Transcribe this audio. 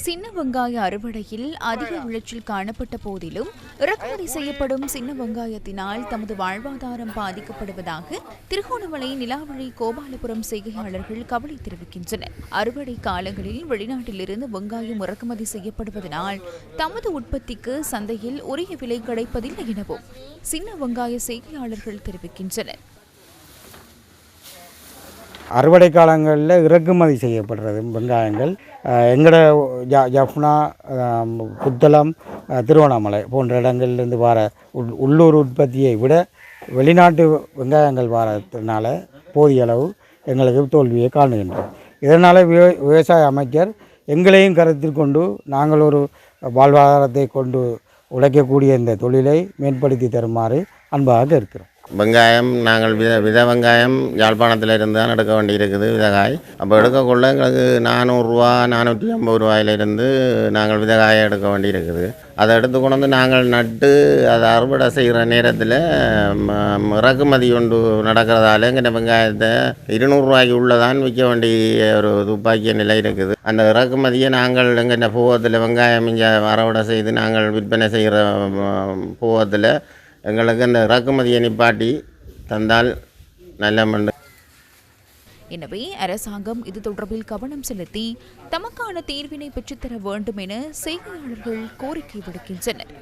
சின்ன வெங்காய அறுவடையில் அதிக விளைச்சல் காணப்பட்ட போதிலும் இறக்குமதி செய்யப்படும் சின்ன வெங்காயத்தினால் தமது வாழ்வாதாரம் பாதிக்கப்படுவதாக திருகோணமலை நிலாவழி கோபாலபுரம் செய்கையாளர்கள் கவலை தெரிவிக்கின்றனர். அறுவடை காலங்களில் வெளிநாட்டிலிருந்து வெங்காயம் இறக்குமதி செய்யப்படுவதனால் தமது உற்பத்திக்கு சந்தையில் உரிய விலை கிடைப்பதில்லை எனவும் சின்ன வெங்காய செய்கையாளர்கள் தெரிவிக்கின்றனர். அறுவடை காலங்களில் இறக்குமதி செய்யப்படுறது வெங்காயங்கள் எங்களோட ஜஃப்னா, புத்தளம், திருவண்ணாமலை போன்ற இடங்கள்லேருந்து வர உள்ளூர் உற்பத்தியை விட வெளிநாட்டு வெங்காயங்கள் வரதுனால போதிய அளவு எங்களுக்கு தோல்வியை காணுகின்றோம். இதனால் விவசாய அமைச்சர் எங்களையும் கருத்தில் கொண்டு நாங்கள் ஒரு வாழ்வாதாரத்தை கொண்டு உழைக்கக்கூடிய இந்த தொழிலை மேம்படுத்தி தருமாறு அன்பாக இருக்கிறோம். வெங்காயம் நாங்கள் வித வெங்காயம் யாழ்ப்பாணத்தில் இருந்து தான் எடுக்க வேண்டி இருக்குது விதகாய். அப்போ எடுக்கக்குள்ள எங்களுக்கு 400 ரூபா 450 ரூபாயிலிருந்து நாங்கள் விதகாயை எடுக்க வேண்டி இருக்குது. அதை எடுத்து கொண்டு வந்து நாங்கள் நட்டு அதை அறுவடை செய்கிற நேரத்தில் இறக்குமதி கொண்டு நடக்கிறதால எங்கள் வெங்காயத்தை 200 ரூபாய்க்கு உள்ளதான் விற்க வேண்டிய ஒரு துப்பாக்கிய நிலை இருக்குது. அந்த இறக்குமதியை நாங்கள் எங்கள் பூவத்தில் வெங்காயம் இங்கே அறுவடை செய்து நாங்கள் விற்பனை செய்கிற பூவத்தில் எங்களுக்கு அந்த இறக்குமதியை நிப்பாட்டி தந்தால் நல்ல மண்டு. எனவே அரசாங்கம் இது தொடர்பில் கவனம் செலுத்தி தமக்கான தீர்வினை பெற்றுத்தர வேண்டும் என செய்தியாளர்கள் கோரிக்கை விடுக்கின்றனர்.